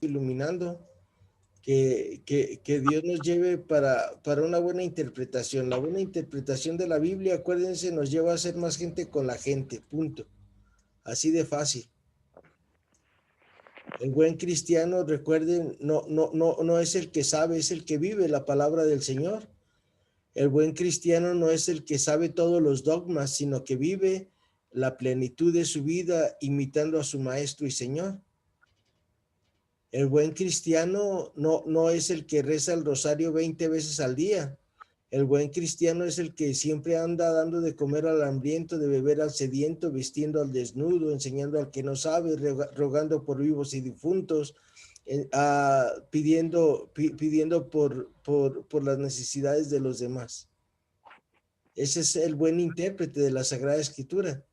iluminando. Que Dios nos lleve para una buena interpretación. La buena interpretación de la Biblia, acuérdense, nos lleva a ser más gente con la gente, punto. Así de fácil. El buen cristiano, recuerden, no es el que sabe, es el que vive la palabra del Señor. El buen cristiano no es el que sabe todos los dogmas, sino que vive la plenitud de su vida imitando a su Maestro y Señor. El buen cristiano no es el que reza el rosario 20 veces al día. El buen cristiano es el que siempre anda dando de comer al hambriento, de beber al sediento, vistiendo al desnudo, enseñando al que no sabe, rogando por vivos y difuntos, pidiendo por las necesidades de los demás. Ese es el buen intérprete de la Sagrada Escritura.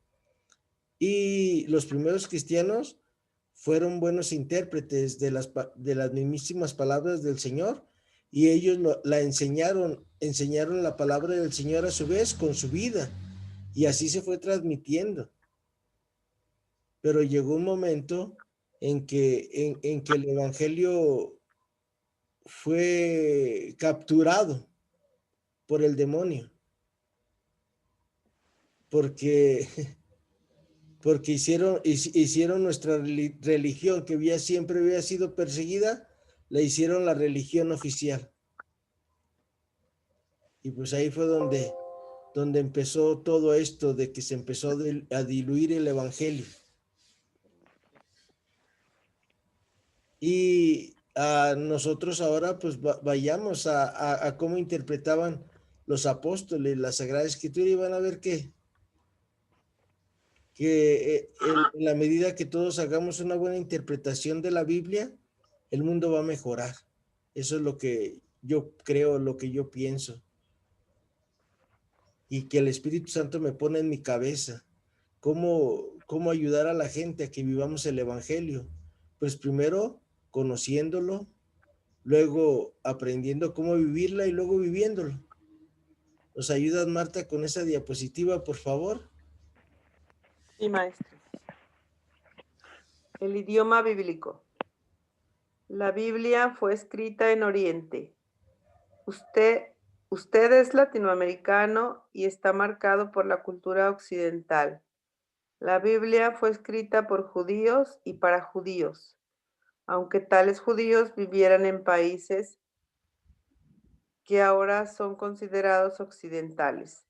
Y los primeros cristianos fueron buenos intérpretes de las mismísimas palabras del Señor, y ellos la enseñaron la palabra del Señor a su vez con su vida, y así se fue transmitiendo. Pero llegó un momento en que el Evangelio fue capturado por el demonio, porque hicieron nuestra religión, que siempre había sido perseguida, la hicieron la religión oficial. Y pues ahí fue donde empezó todo esto de que se empezó a diluir el evangelio. Y nosotros ahora pues vayamos a cómo interpretaban los apóstoles la Sagrada Escritura, y van a ver que en la medida que todos hagamos una buena interpretación de la Biblia, el mundo va a mejorar. Eso es lo que yo creo, lo que yo pienso. Y que el Espíritu Santo me pone en mi cabeza. ¿Cómo ayudar a la gente a que vivamos el Evangelio? Pues primero conociéndolo, luego aprendiendo cómo vivirla y luego viviéndolo. ¿Nos ayudas, Marta, con esa diapositiva, por favor? Sí, maestro. El idioma bíblico. La Biblia fue escrita en Oriente. Usted es latinoamericano y está marcado por la cultura occidental. La Biblia fue escrita por judíos y para judíos, aunque tales judíos vivieran en países que ahora son considerados occidentales.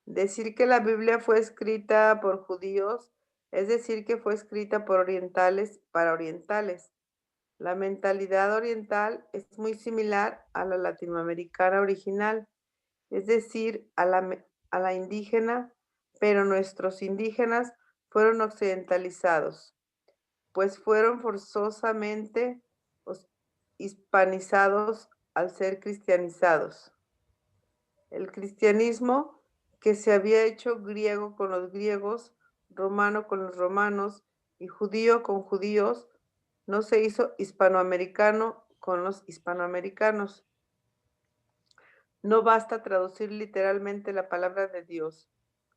Decir que la Biblia fue escrita por judíos es decir que fue escrita por orientales para orientales. La mentalidad oriental es muy similar a la latinoamericana original, es decir, a la indígena, pero nuestros indígenas fueron occidentalizados, pues fueron forzosamente hispanizados al ser cristianizados. El cristianismo, que se había hecho griego con los griegos, romano con los romanos y judío con judíos, no se hizo hispanoamericano con los hispanoamericanos. No basta traducir literalmente la palabra de Dios.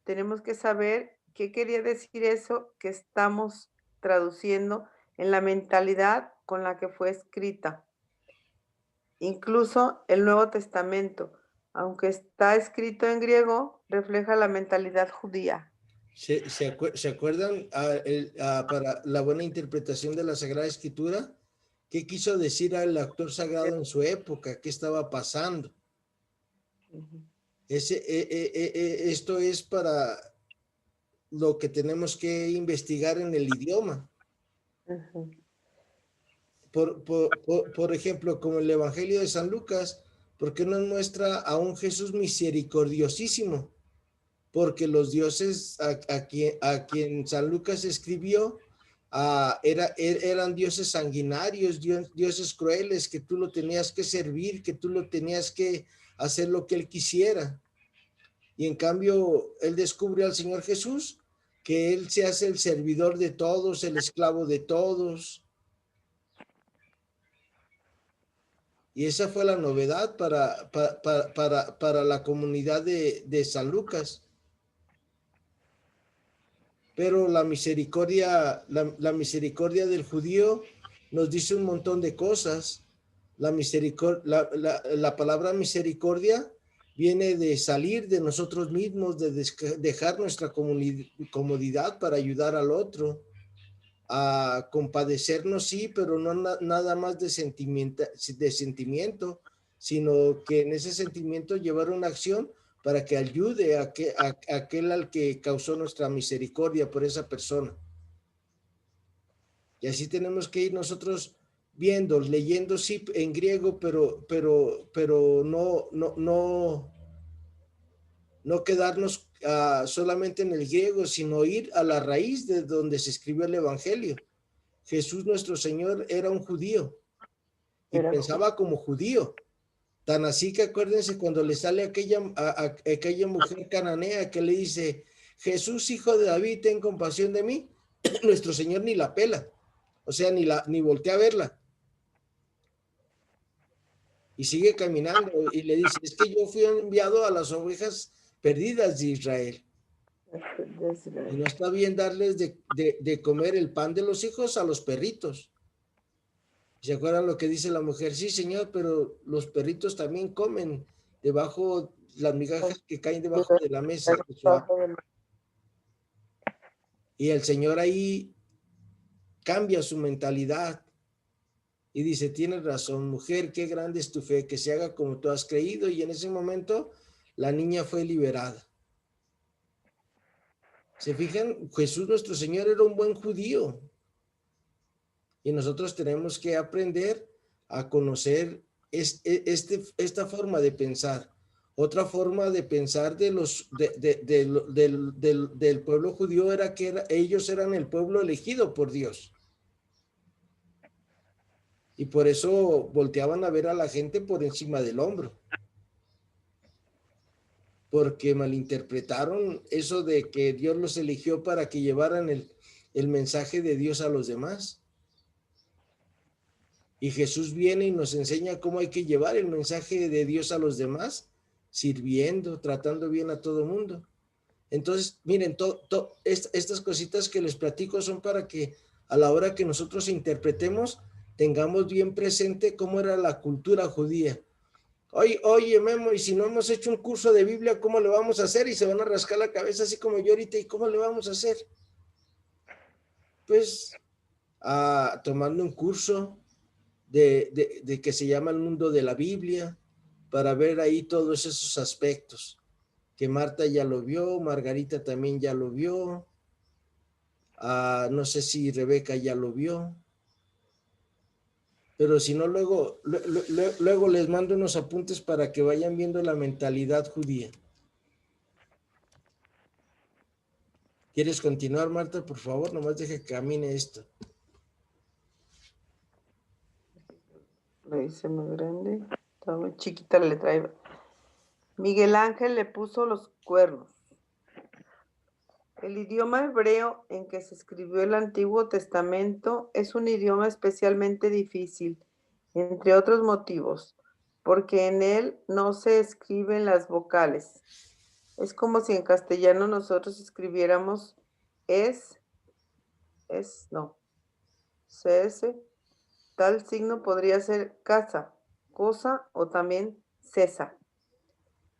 Tenemos que saber qué quería decir eso que estamos traduciendo en la mentalidad con la que fue escrita. Incluso el Nuevo Testamento, aunque está escrito en griego, refleja la mentalidad judía. ¿Se acuerdan para la buena interpretación de la Sagrada Escritura? ¿Qué quiso decir el autor sagrado en su época? ¿Qué estaba pasando? Esto es para lo que tenemos que investigar en el idioma. Por ejemplo, como el Evangelio de San Lucas, ¿por qué nos muestra a un Jesús misericordiosísimo? Porque los dioses a quien San Lucas escribió eran dioses sanguinarios, dioses crueles, que tú lo tenías que servir, que tú lo tenías que hacer lo que él quisiera. Y en cambio, él descubre al Señor Jesús, que él se hace el servidor de todos, el esclavo de todos. Y esa fue la novedad para la comunidad de San Lucas. Pero la misericordia del judío nos dice un montón de cosas. La palabra misericordia viene de salir de nosotros mismos, de dejar nuestra comodidad para ayudar al otro, a compadecernos, sí, pero no nada más de sentimiento, sino que en ese sentimiento llevar una acción para que ayude a aquel al que causó nuestra misericordia por esa persona. Y así tenemos que ir nosotros viendo, leyendo sí en griego, pero no quedarnos solamente en el griego, sino ir a la raíz de donde se escribió el Evangelio. Jesús nuestro Señor era un judío y pensaba como judío. Tan así que acuérdense cuando le sale aquella mujer cananea que le dice, Jesús, hijo de David, ten compasión de mí. Nuestro Señor ni la pela, o sea, ni voltea a verla. Y sigue caminando y le dice, es que yo fui enviado a las ovejas perdidas de Israel. Y no está bien darles de comer el pan de los hijos a los perritos. ¿Se acuerdan lo que dice la mujer? Sí, señor, pero los perritos también comen debajo, las migajas que caen debajo de la mesa. Y el Señor ahí cambia su mentalidad y dice, tienes razón, mujer, qué grande es tu fe, que se haga como tú has creído. Y en ese momento la niña fue liberada. ¿Se fijan? Jesús nuestro Señor era un buen judío. Y nosotros tenemos que aprender a conocer esta forma de pensar. Otra forma de pensar del pueblo judío era que ellos eran el pueblo elegido por Dios. Y por eso volteaban a ver a la gente por encima del hombro. Porque malinterpretaron eso de que Dios los eligió para que llevaran el mensaje de Dios a los demás. Y Jesús viene y nos enseña cómo hay que llevar el mensaje de Dios a los demás, sirviendo, tratando bien a todo el mundo. Entonces, miren, estas cositas que les platico son para que a la hora que nosotros interpretemos, tengamos bien presente cómo era la cultura judía. Oye, Memo, y si no hemos hecho un curso de Biblia, ¿cómo le vamos a hacer? Y se van a rascar la cabeza así como yo ahorita, ¿y cómo le vamos a hacer? Pues, tomando un curso de que se llama el mundo de la Biblia, para ver ahí todos esos aspectos, que Marta ya lo vio, Margarita también ya lo vio, no sé si Rebeca ya lo vio, pero si no, luego les mando unos apuntes para que vayan viendo la mentalidad judía. ¿Quieres continuar, Marta? Por favor, nomás deje que camine esto. Lo hice muy grande. Está muy chiquita la letra. Miguel Ángel le puso los cuernos. El idioma hebreo en que se escribió el Antiguo Testamento es un idioma especialmente difícil, entre otros motivos, porque en él no se escriben las vocales. Es como si en castellano nosotros escribiéramos no, cs, tal signo podría ser casa, cosa o también cesa.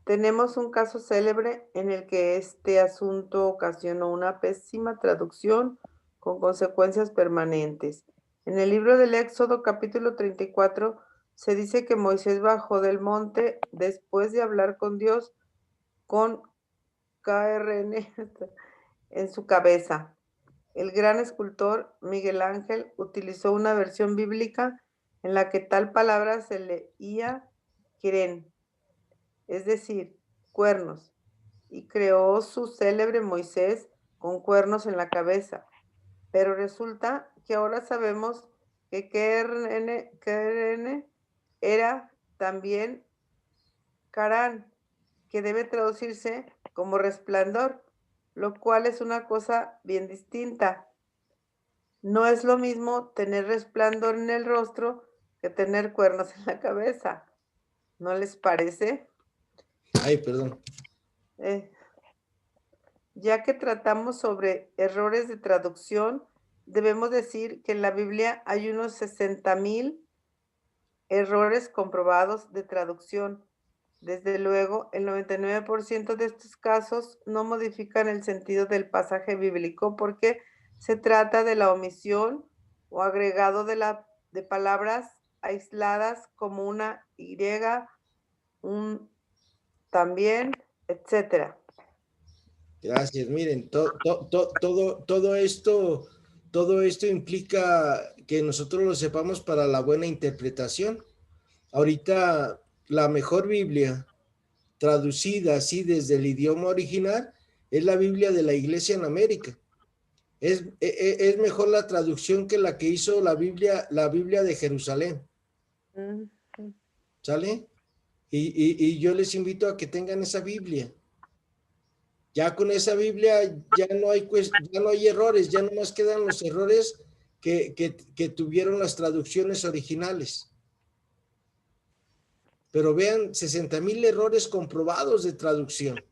Tenemos un caso célebre en el que este asunto ocasionó una pésima traducción con consecuencias permanentes. En el libro del Éxodo, capítulo 34, se dice que Moisés bajó del monte después de hablar con Dios con KRN en su cabeza. El gran escultor Miguel Ángel utilizó una versión bíblica en la que tal palabra se leía Kiren, es decir, cuernos, y creó su célebre Moisés con cuernos en la cabeza. Pero resulta que ahora sabemos que KRN era también Karán, que debe traducirse como resplandor, lo cual es una cosa bien distinta. No es lo mismo tener resplandor en el rostro que tener cuernos en la cabeza. ¿No les parece? Ay, perdón. Ya que tratamos sobre errores de traducción, debemos decir que en la Biblia hay unos 60,000 errores comprobados de traducción. Desde luego, el 99% de estos casos no modifican el sentido del pasaje bíblico porque se trata de la omisión o agregado de palabras aisladas como una Y, un también, etcétera. Gracias. Miren, todo esto implica que nosotros lo sepamos para la buena interpretación. Ahorita la mejor Biblia traducida así desde el idioma original es la Biblia de la Iglesia en América. Es mejor la traducción que la que hizo la Biblia de Jerusalén. ¿Sale? Y yo les invito a que tengan esa Biblia. Ya con esa Biblia ya no hay errores, ya nomás quedan los errores que tuvieron las traducciones originales. Pero vean, 60,000 errores comprobados de traducción.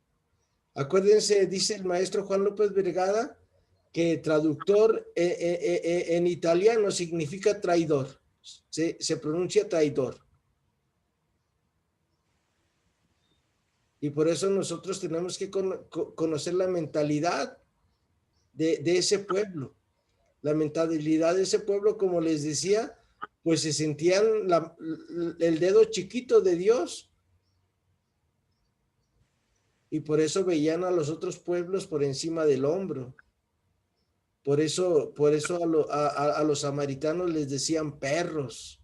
Acuérdense, dice el maestro Juan López Vergara, que traductor en italiano significa traidor. Se pronuncia traidor. Y por eso nosotros tenemos que conocer la mentalidad de ese pueblo. La mentalidad de ese pueblo, como les decía, pues se sentían el dedo chiquito de Dios. Y por eso veían a los otros pueblos por encima del hombro. Por eso a los samaritanos les decían perros.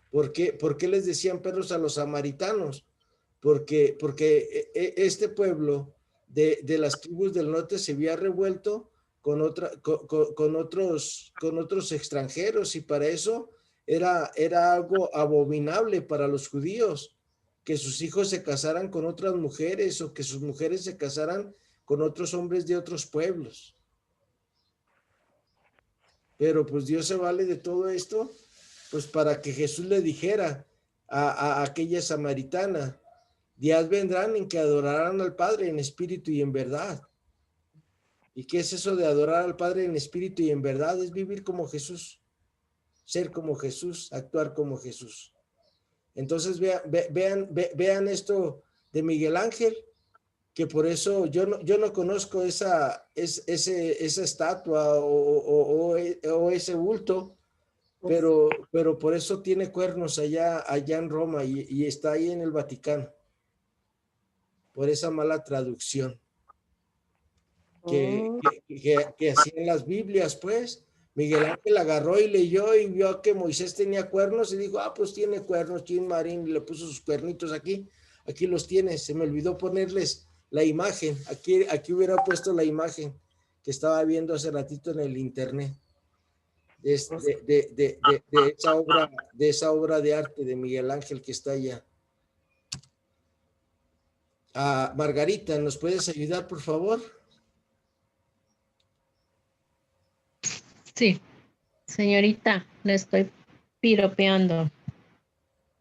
¿Por qué les decían perros a los samaritanos? Porque este pueblo de las tribus del norte se había revuelto con otros extranjeros, y para eso era algo abominable para los judíos, que sus hijos se casaran con otras mujeres o que sus mujeres se casaran con otros hombres de otros pueblos. Pero pues Dios se vale de todo esto, pues para que Jesús le dijera a aquella samaritana: días vendrán en que adorarán al Padre en espíritu y en verdad. ¿Y qué es eso de adorar al Padre en espíritu y en verdad? Es vivir como Jesús, ser como Jesús, actuar como Jesús. Entonces vean esto de Miguel Ángel, que por eso yo no conozco esa estatua o ese bulto, pero por eso tiene cuernos allá en Roma y está ahí en el Vaticano, por esa mala traducción que hacían las Biblias. Pues Miguel Ángel agarró y leyó y vio que Moisés tenía cuernos y dijo: pues tiene cuernos, Chin Marín, y le puso sus cuernitos aquí los tiene. Se me olvidó ponerles la imagen, aquí hubiera puesto la imagen que estaba viendo hace ratito en el internet, de esa obra de arte de Miguel Ángel que está allá. Margarita, ¿nos puedes ayudar, por favor? Sí, señorita, le estoy piropeando.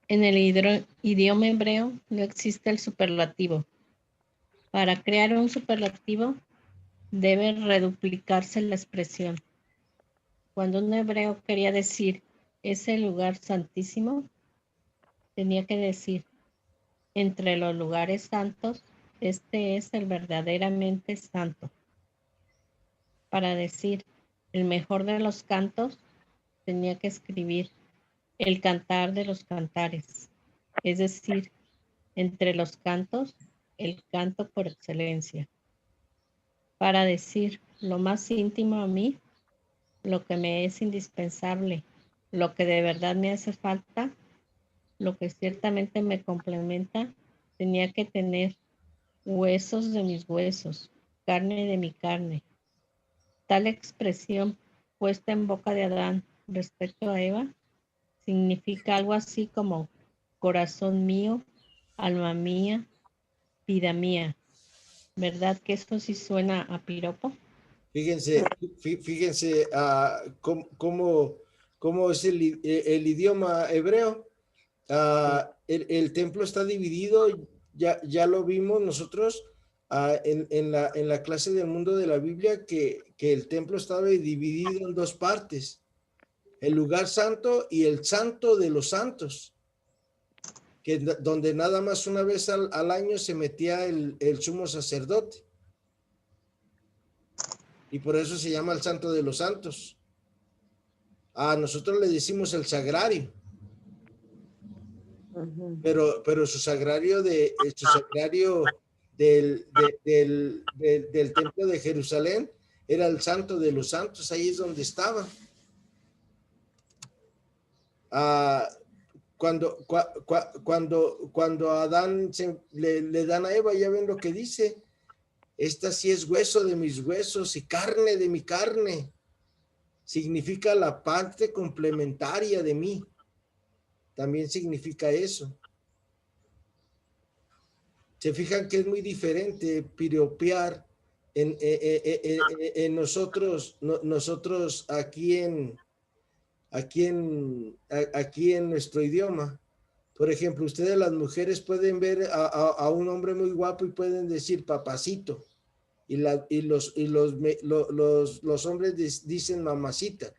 En el idioma hebreo no existe el superlativo. Para crear un superlativo debe reduplicarse la expresión. Cuando un hebreo quería decir ese lugar santísimo, tenía que decir: entre los lugares santos, este es el verdaderamente santo. Para decir el mejor de los cantos, tenía que escribir el cantar de los cantares, es decir, entre los cantos, el canto por excelencia. Para decir lo más íntimo a mí, lo que me es indispensable, lo que de verdad me hace falta, lo que ciertamente me complementa, tenía que tener huesos de mis huesos, carne de mi carne. Tal expresión puesta en boca de Adán respecto a Eva significa algo así como: corazón mío, alma mía, vida mía. ¿Verdad que esto sí suena a piropo? Fíjense cómo es el idioma hebreo. El templo está dividido, ya lo vimos nosotros, en la clase del mundo de la Biblia que el templo estaba dividido en dos partes, el lugar santo y el santo de los santos, donde nada más una vez al año se metía el sumo sacerdote. Y por eso se llama el santo de los santos. A nosotros le decimos el sagrario. Pero su sagrario del templo de Jerusalén era el santo de los santos, ahí es donde estaba. Cuando a Adán le dan a Eva, ya ven lo que dice, esta sí es hueso de mis huesos y carne de mi carne, significa la parte complementaria de mí, también significa eso. Se fijan que es muy diferente piropear en nosotros aquí en nuestro idioma. Por ejemplo, ustedes las mujeres pueden ver a un hombre muy guapo y pueden decir papacito, y los hombres dicen mamacita.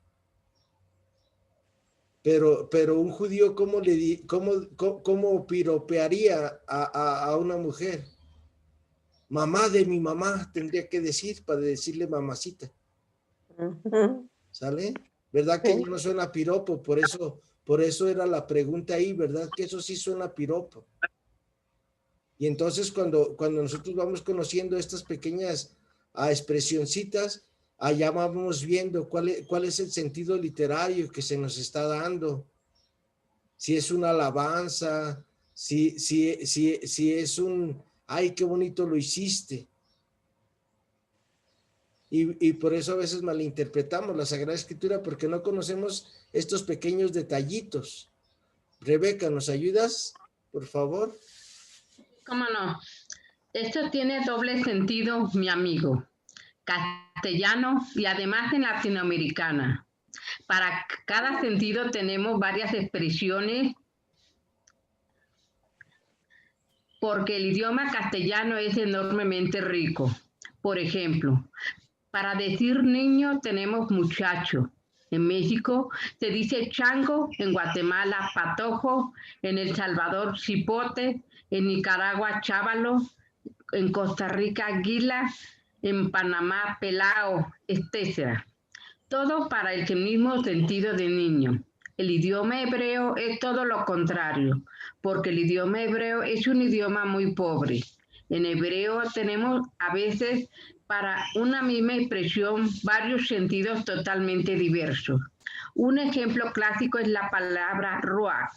Pero un judío, ¿cómo piropearía a una mujer? Mamá de mi mamá, tendría que decir, para decirle mamacita. ¿Sale? ¿Verdad que ya no suena piropo? Por eso era la pregunta ahí, ¿verdad? Que eso sí suena piropo. Y entonces cuando nosotros vamos conociendo estas pequeñas expresioncitas, allá vamos viendo cuál es el sentido literario que se nos está dando. Si es una alabanza, si es un, ay, qué bonito lo hiciste. Y por eso a veces malinterpretamos la Sagrada Escritura porque no conocemos estos pequeños detallitos. Rebeca, ¿nos ayudas, por favor? ¿Cómo no? Esto tiene doble sentido, mi amigo. Castellano y además en latinoamericana. Para cada sentido tenemos varias expresiones porque el idioma castellano es enormemente rico. Por ejemplo, para decir niño tenemos muchacho. En México se dice chango, en Guatemala patojo, en El Salvador cipote, en Nicaragua chávalo, en Costa Rica guila, en Panamá pelao, etc. Todo para el mismo sentido de niño. El idioma hebreo es todo lo contrario, porque el idioma hebreo es un idioma muy pobre. En hebreo tenemos a veces para una misma expresión varios sentidos totalmente diversos. Un ejemplo clásico es la palabra ruach.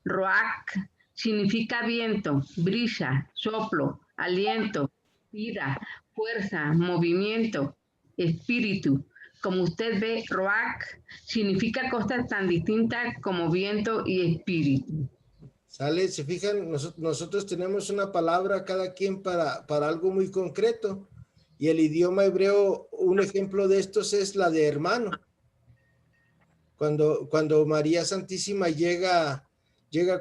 Ruach significa viento, brisa, soplo, aliento, vida, fuerza, movimiento, espíritu. Como usted ve, ruach significa cosas tan distintas como viento y espíritu. ¿Sale? Se fijan, nosotros tenemos una palabra cada quien para algo muy concreto. Y el idioma hebreo, un ejemplo de estos es la de hermano. Cuando María Santísima llega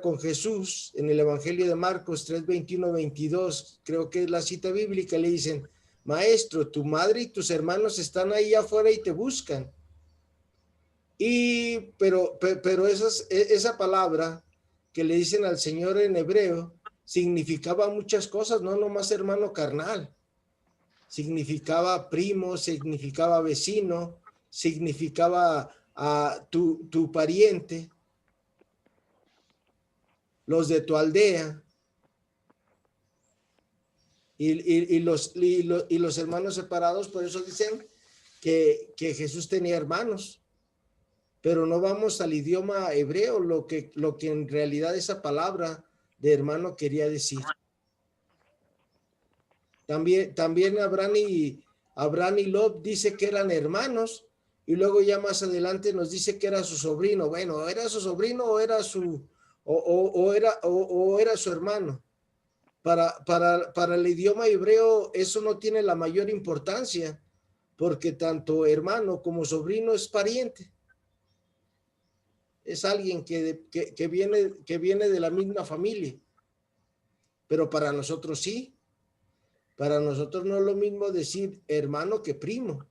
con Jesús en el Evangelio de Marcos 3, 21, 22, creo que es la cita bíblica, le dicen, maestro, tu madre y tus hermanos están ahí afuera y te buscan. Pero esa palabra que le dicen al Señor en hebreo significaba muchas cosas, no nomás hermano carnal. Significaba primo, significaba vecino, significaba tu pariente, los de tu aldea. Y los hermanos separados, por eso dicen que Jesús tenía hermanos. Pero no vamos al idioma hebreo, lo que en realidad esa palabra de hermano quería decir. También Abraham y Lot dice que eran hermanos, y luego ya más adelante nos dice que era su sobrino. Bueno, ¿era su sobrino o era su hermano? Para el idioma hebreo eso no tiene la mayor importancia, porque tanto hermano como sobrino es pariente. Es alguien que viene de la misma familia. Pero para nosotros sí. Para nosotros no es lo mismo decir hermano que primo.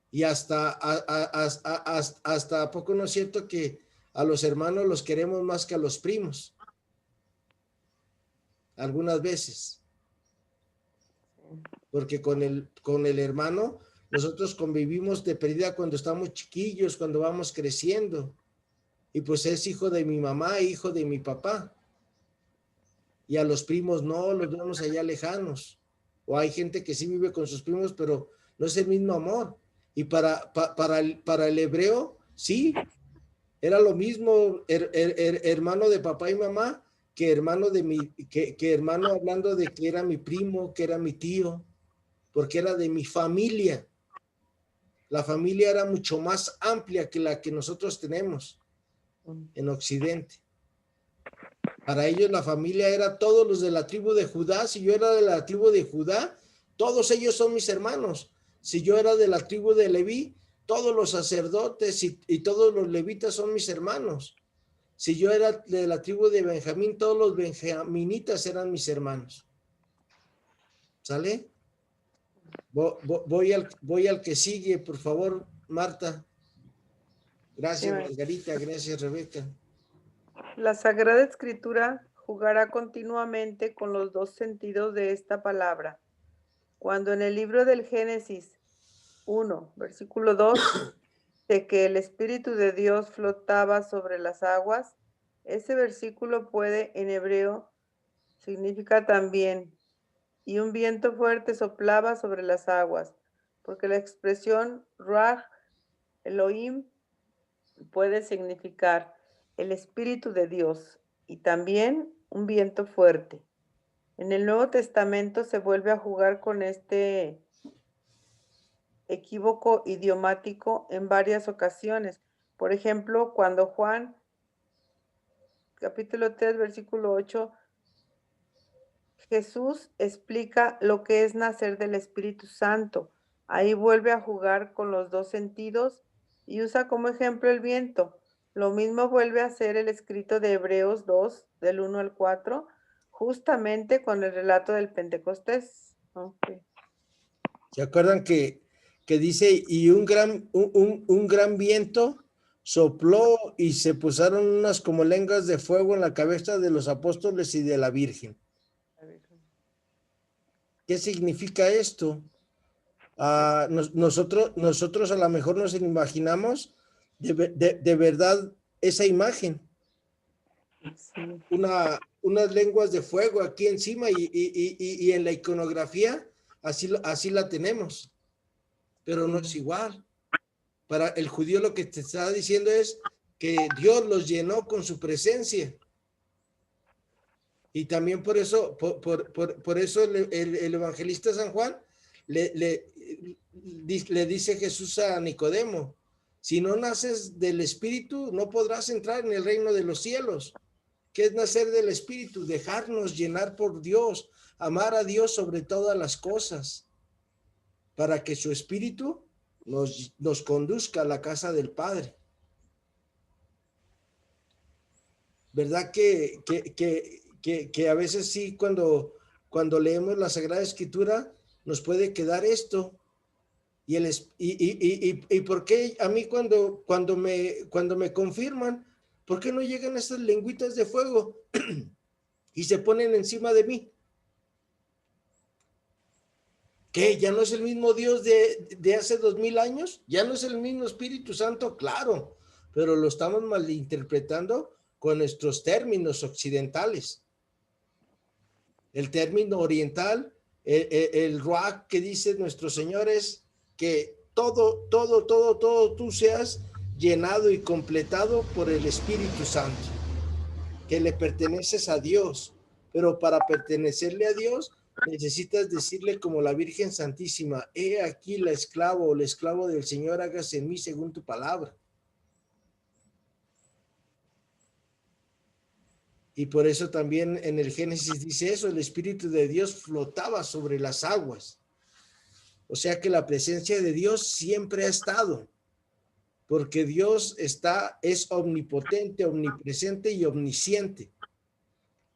Y hasta ¿a poco no es cierto que a los hermanos los queremos más que a los primos? Algunas veces. Porque con el hermano nosotros convivimos de perdida cuando estamos chiquillos, cuando vamos creciendo. Y pues es hijo de mi mamá, hijo de mi papá. Y a los primos no, los vemos allá lejanos. O hay gente que sí vive con sus primos, pero no es el mismo amor. Y para el hebreo, sí, era lo mismo hermano de papá y mamá que hermano que hermano hablando de que era mi primo, que era mi tío, porque era de mi familia. La familia era mucho más amplia que la que nosotros tenemos en Occidente. Para ellos la familia era todos los de la tribu de Judá. Si yo era de la tribu de Judá, todos ellos son mis hermanos. Si yo era de la tribu de Leví, todos los sacerdotes y todos los levitas son mis hermanos. Si yo era de la tribu de Benjamín, todos los benjaminitas eran mis hermanos. ¿Sale? Voy al que sigue, por favor, Marta. Gracias, Margarita. Gracias, Rebeca. La Sagrada Escritura jugará continuamente con los dos sentidos de esta palabra. Cuando en el libro del Génesis 1, versículo 2, de que el Espíritu de Dios flotaba sobre las aguas, ese versículo puede en hebreo significa también, y un viento fuerte soplaba sobre las aguas, porque la expresión Ruach Elohim puede significar el Espíritu de Dios y también un viento fuerte. En el Nuevo Testamento se vuelve a jugar con este equívoco idiomático en varias ocasiones. Por ejemplo, cuando Juan, capítulo 3, versículo 8, Jesús explica lo que es nacer del Espíritu Santo. Ahí vuelve a jugar con los dos sentidos y usa como ejemplo el viento. Lo mismo vuelve a hacer el escrito de Hebreos 2, del 1 al 4, justamente con el relato del Pentecostés. Okay. ¿Se acuerdan que dice, y un gran viento sopló y se pusieron unas como lenguas de fuego en la cabeza de los apóstoles y de la Virgen? ¿Qué significa esto? Nosotros a lo mejor nos imaginamos de verdad esa imagen. Sí. Unas lenguas de fuego aquí encima y en la iconografía así la tenemos, pero no es igual. Para el judío lo que te está diciendo es que Dios los llenó con su presencia. Y también por eso el evangelista San Juan le dice Jesús a Nicodemo, si no naces del Espíritu, no podrás entrar en el reino de los cielos. ¿Qué es nacer del Espíritu? Dejarnos llenar por Dios, amar a Dios sobre todas las cosas, para que su Espíritu nos conduzca a la casa del Padre. ¿Verdad que a veces sí, cuando leemos la Sagrada Escritura, nos puede quedar esto? ¿Y por qué a mí cuando me confirman, por qué no llegan esas lengüitas de fuego y se ponen encima de mí? ¿Qué? ¿Ya no es el mismo Dios de hace 2000 años? ¿Ya no es el mismo Espíritu Santo? Claro, pero lo estamos malinterpretando con nuestros términos occidentales. El término oriental, el ruach que dice nuestro Señor es que todo tú seas llenado y completado por el Espíritu Santo, que le perteneces a Dios, pero para pertenecerle a Dios necesitas decirle como la Virgen Santísima, he aquí la esclava o el esclavo del Señor, hágase en mí según tu palabra. Y por eso también en el Génesis dice eso, el Espíritu de Dios flotaba sobre las aguas. O sea que la presencia de Dios siempre ha estado, porque Dios es omnipotente, omnipresente y omnisciente.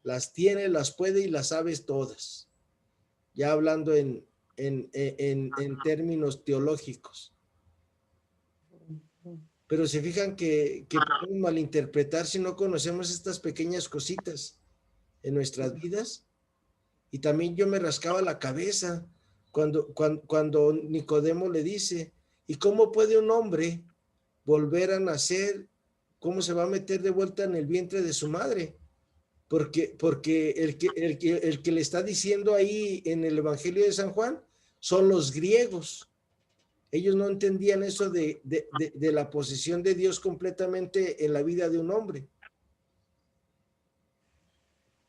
Las tiene, las puede y las sabe todas. ya hablando en términos teológicos. Pero se fijan que podemos malinterpretar si no conocemos estas pequeñas cositas en nuestras vidas. Y también yo me rascaba la cabeza cuando Nicodemo le dice, ¿y cómo puede un hombre volver a nacer? ¿Cómo se va a meter de vuelta en el vientre de su madre? Porque el que le está diciendo ahí en el Evangelio de San Juan son los griegos. Ellos no entendían eso de la posesión de Dios completamente en la vida de un hombre.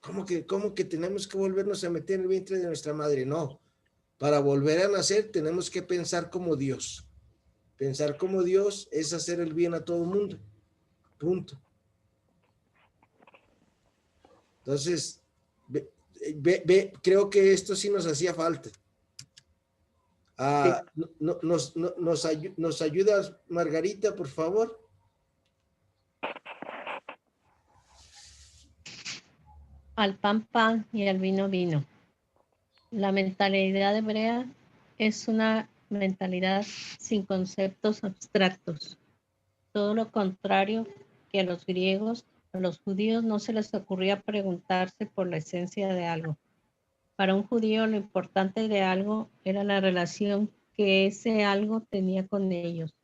¿Cómo que tenemos que volvernos a meter en el vientre de nuestra madre? No, para volver a nacer tenemos que pensar como Dios. Pensar como Dios es hacer el bien a todo el mundo. Punto. Entonces, creo que esto sí nos hacía falta. ¿Nos ayudas, Margarita, por favor? Al pan, pan y al vino, vino. La mentalidad hebrea es una mentalidad sin conceptos abstractos. Todo lo contrario que a los griegos, a los judíos no se les ocurría preguntarse por la esencia de algo. Para un judío lo importante de algo era la relación que ese algo tenía con ellos,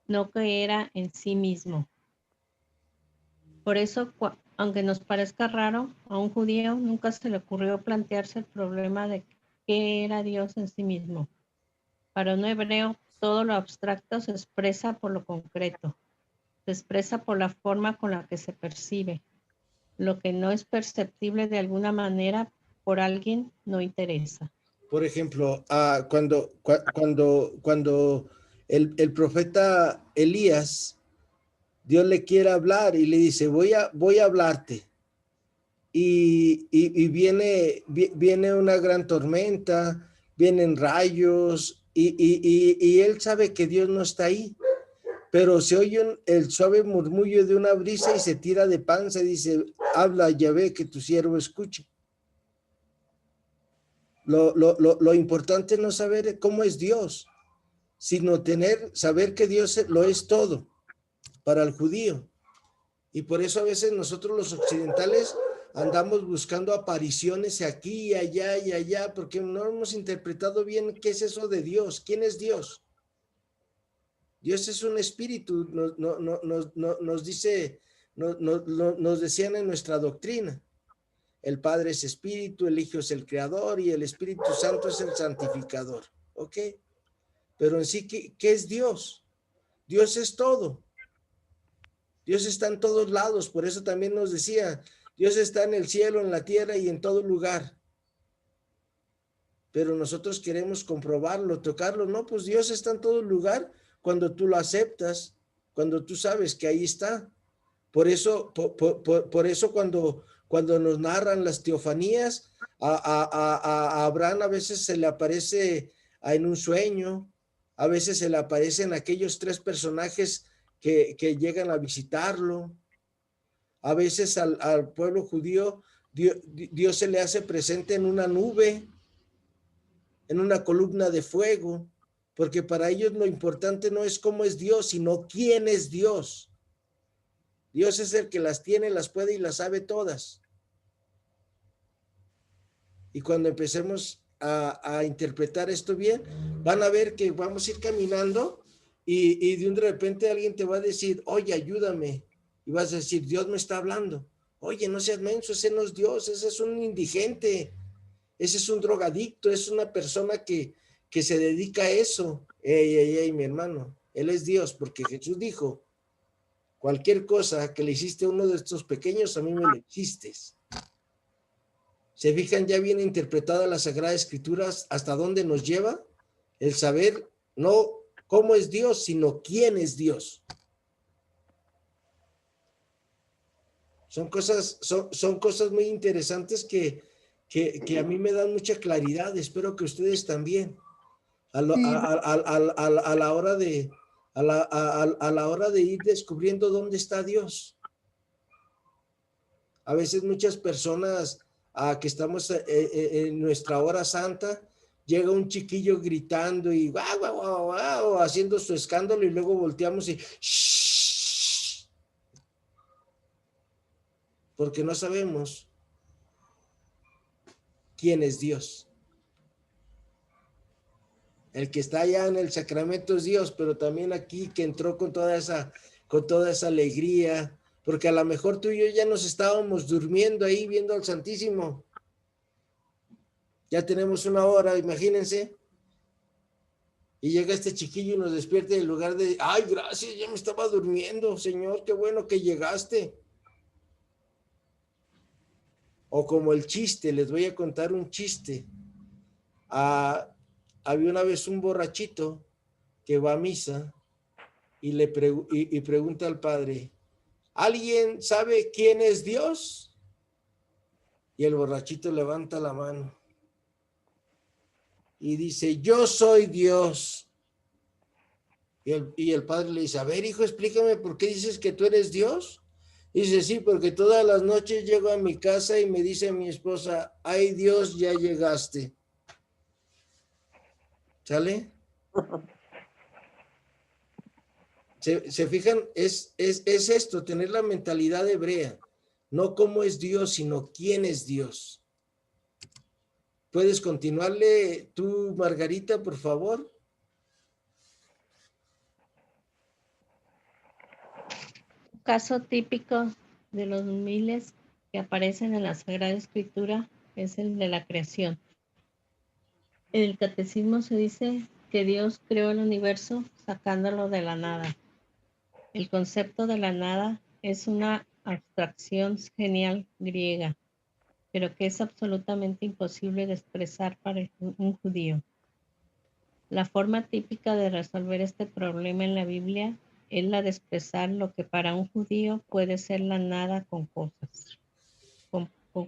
no que era en sí mismo. Por eso, aunque nos parezca raro, a un judío nunca se le ocurrió plantearse el problema de qué era Dios en sí mismo. Para un hebreo, todo lo abstracto se expresa por lo concreto, se expresa por la forma con la que se percibe. Lo que no es perceptible de alguna manera por alguien no interesa. Por ejemplo, cuando el profeta Elías, Dios le quiere hablar y le dice, voy a hablarte. Y viene una gran tormenta, vienen rayos, y él sabe que Dios no está ahí. Pero se oye el suave murmullo de una brisa y se tira de panza y dice, habla Yahvé, que tu siervo escuche. Lo importante no saber cómo es Dios, sino saber que Dios lo es todo para el judío. Y por eso a veces nosotros los occidentales andamos buscando apariciones aquí y allá, porque no hemos interpretado bien qué es eso de Dios, quién es Dios. Dios es un espíritu, nos decían en nuestra doctrina. El Padre es espíritu, el Hijo es el creador y el Espíritu Santo es el santificador. ¿Ok? Pero en sí, ¿qué es Dios? Dios es todo. Dios está en todos lados, por eso también nos decía, Dios está en el cielo, en la tierra y en todo lugar. Pero nosotros queremos comprobarlo, tocarlo. No, pues Dios está en todo lugar cuando tú lo aceptas, cuando tú sabes que ahí está. Por eso cuando nos narran las teofanías, a Abraham a veces se le aparece en un sueño, a veces se le aparecen aquellos 3 personajes que llegan a visitarlo. A veces al pueblo judío, Dios se le hace presente en una nube, en una columna de fuego, porque para ellos lo importante no es cómo es Dios, sino quién es Dios. Dios es el que las tiene, las puede y las sabe todas. Y cuando empecemos a interpretar esto bien, van a ver que vamos a ir caminando y de repente alguien te va a decir, oye, ayúdame. Y vas a decir, Dios me está hablando. Oye, no seas menso, ese no es Dios, ese es un indigente, ese es un drogadicto, es una persona que se dedica a eso. Ey, mi hermano, Él es Dios, porque Jesús dijo, cualquier cosa que le hiciste a uno de estos pequeños, a mí me lo hiciste. ¿Se fijan ya bien interpretada la Sagrada Escritura hasta dónde nos lleva? El saber no cómo es Dios, sino quién es Dios. Son cosas muy interesantes que a mí me dan mucha claridad. Espero que ustedes también. A la hora de ir descubriendo dónde está Dios. A veces muchas personas que estamos en nuestra hora santa, llega un chiquillo gritando y guau, guau, guau, guau, haciendo su escándalo y luego volteamos y shh, porque no sabemos quién es Dios. El que está allá en el sacramento es Dios, pero también aquí que entró con toda esa alegría, porque a lo mejor tú y yo ya nos estábamos durmiendo ahí viendo al Santísimo. Ya tenemos una hora, imagínense. Y llega este chiquillo y nos despierta en lugar de, ay, gracias, ya me estaba durmiendo, Señor, qué bueno que llegaste. O como el chiste, les voy a contar un chiste. Había una vez un borrachito que va a misa y pregunta al padre, ¿alguien sabe quién es Dios? Y el borrachito levanta la mano y dice, yo soy Dios. Y el padre le dice, a ver, hijo, explícame por qué dices que tú eres Dios. Y dice, sí, porque todas las noches llego a mi casa y me dice mi esposa, ay Dios, ya llegaste. ¿Sale? ¿Se fijan? Es esto, tener la mentalidad hebrea. No cómo es Dios, sino quién es Dios. ¿Puedes continuarle tú, Margarita, por favor? Un caso típico de los miles que aparecen en la Sagrada Escritura es el de la creación. En el Catecismo se dice que Dios creó el universo sacándolo de la nada. El concepto de la nada es una abstracción genial griega, pero que es absolutamente imposible de expresar para un judío. La forma típica de resolver este problema en la Biblia es la de expresar lo que para un judío puede ser la nada con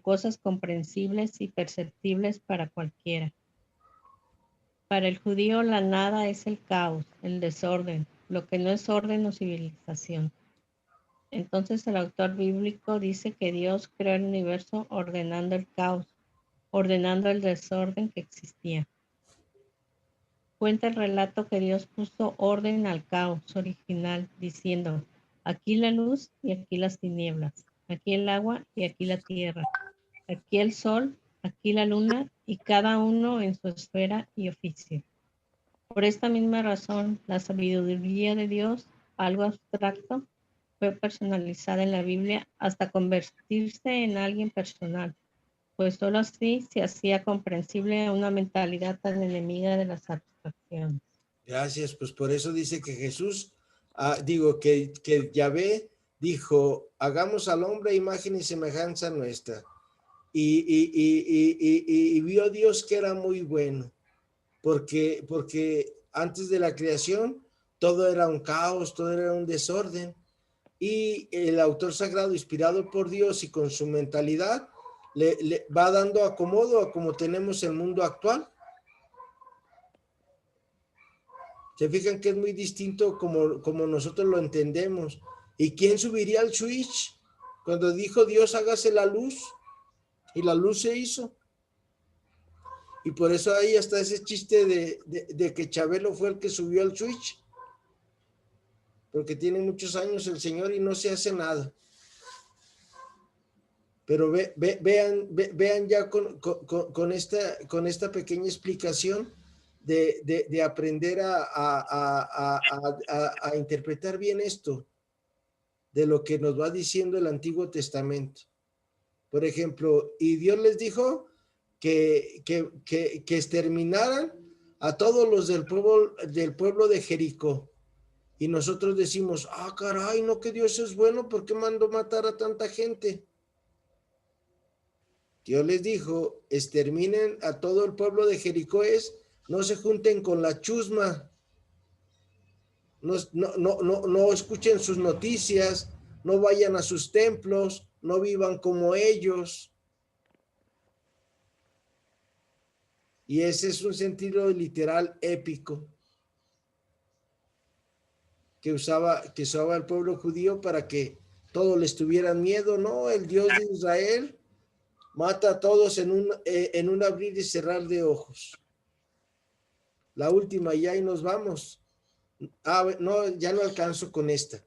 cosas comprensibles y perceptibles para cualquiera. Para el judío la nada es el caos, el desorden, lo que no es orden o civilización. Entonces el autor bíblico dice que Dios creó el universo ordenando el caos, ordenando el desorden que existía. Cuenta el relato que Dios puso orden al caos original, diciendo, aquí la luz y aquí las tinieblas, aquí el agua y aquí la tierra, aquí el sol, aquí la luna y cada uno en su esfera y oficio. Por esta misma razón, la sabiduría de Dios, algo abstracto, fue personalizada en la Biblia hasta convertirse en alguien personal, pues solo así se hacía comprensible a una mentalidad tan enemiga de las abstracciones. Gracias, pues por eso dice que Jesús, que Yahvé dijo, hagamos al hombre a imagen y semejanza nuestra. Y vio Dios que era muy bueno, porque antes de la creación todo era un caos, todo era un desorden. Y el autor sagrado, inspirado por Dios y con su mentalidad, le va dando acomodo a como tenemos el mundo actual. Se fijan que es muy distinto como nosotros lo entendemos. ¿Y quién subiría al switch? Cuando dijo Dios, hágase la luz, y la luz se hizo. Y por eso ahí está ese chiste de que Chabelo fue el que subió al switch. Porque tiene muchos años el señor y no se hace nada. Pero vean ya con esta pequeña explicación de aprender a interpretar bien esto, de lo que nos va diciendo el Antiguo Testamento. Por ejemplo, y Dios les dijo que exterminaran a todos los del pueblo de Jericó. Y nosotros decimos, caray, no, que Dios es bueno, ¿por qué mandó matar a tanta gente? Dios les dijo, exterminen a todo el pueblo de Jericó, no se junten con la chusma, no escuchen sus noticias, no vayan a sus templos, no vivan como ellos. Y ese es un sentido literal épico que usaba el pueblo judío para que todos les tuvieran miedo, ¿no? El Dios de Israel Mata a todos en un abrir y cerrar de ojos. La última, ya y nos vamos. No, ya no alcanzo con esta.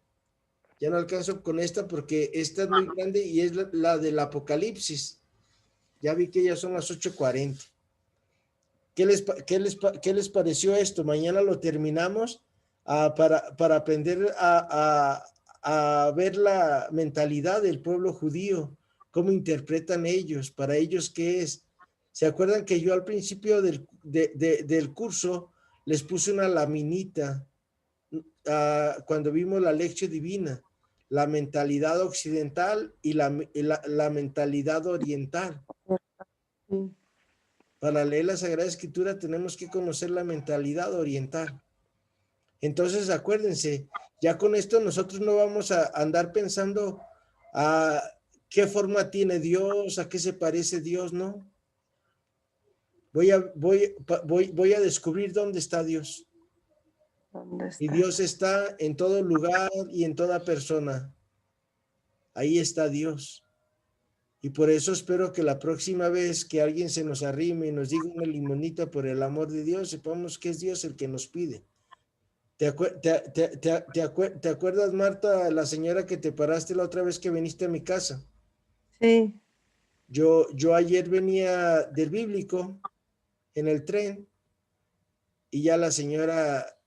Ya no alcanzo con esta porque esta es muy grande y es la del Apocalipsis. Ya vi que ya son las 8:40. ¿Qué les pareció esto? Mañana lo terminamos para aprender a ver la mentalidad del pueblo judío, cómo interpretan ellos, para ellos qué es. ¿Se acuerdan que yo al principio del curso les puse una laminita cuando vimos la lección divina? La mentalidad occidental y la mentalidad oriental. Sí. Para leer la Sagrada Escritura tenemos que conocer la mentalidad oriental. Entonces, acuérdense, ya con esto nosotros no vamos a andar pensando a qué forma tiene Dios, a qué se parece Dios, ¿no? Voy a descubrir dónde está Dios. ¿Dónde está? Y Dios está en todo lugar y en toda persona. Ahí está Dios. Y por eso espero que la próxima vez que alguien se nos arrime y nos diga una limonita por el amor de Dios, sepamos que es Dios el que nos pide. ¿Te acuerdas, Marta, la señora que te paraste la otra vez que viniste a mi casa? Sí. Yo ayer venía del Bíblico en el tren y ya la señora,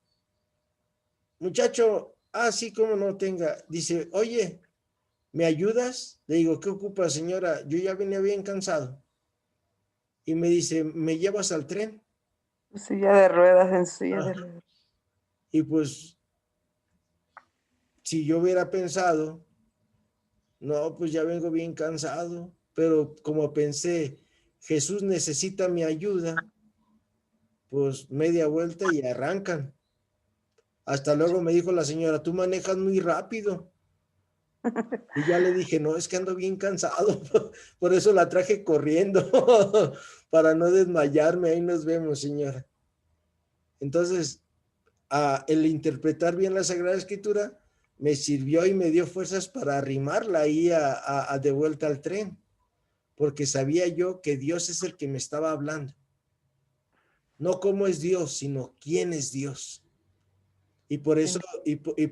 muchacho, sí, cómo no tenga, dice, oye, ¿me ayudas? Le digo, ¿qué ocupa, señora? Yo ya venía bien cansado. Y me dice, ¿me llevas al tren? Silla de ruedas, en silla de ruedas. Y pues, si yo hubiera pensado, no, pues ya vengo bien cansado, pero como pensé, Jesús necesita mi ayuda, pues media vuelta y arrancan. Hasta luego me dijo la señora, tú manejas muy rápido. Y ya le dije, no, es que ando bien cansado, por eso la traje corriendo, para no desmayarme. Ahí nos vemos, señora. Entonces, el interpretar bien la Sagrada Escritura me sirvió y me dio fuerzas para arrimarla ahí de vuelta al tren, porque sabía yo que Dios es el que me estaba hablando. No cómo es Dios, sino quién es Dios. Y por eso,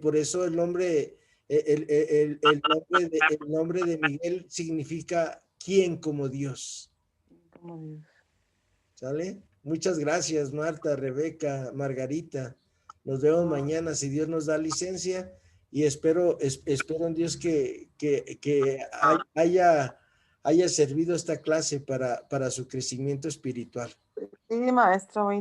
por eso el nombre de Miguel significa quién como Dios. Como Dios. ¿Sale? Muchas gracias, Marta, Rebeca, Margarita. Nos vemos mañana si Dios nos da licencia y espero en Dios que haya servido esta clase para su crecimiento espiritual. Sí, maestro.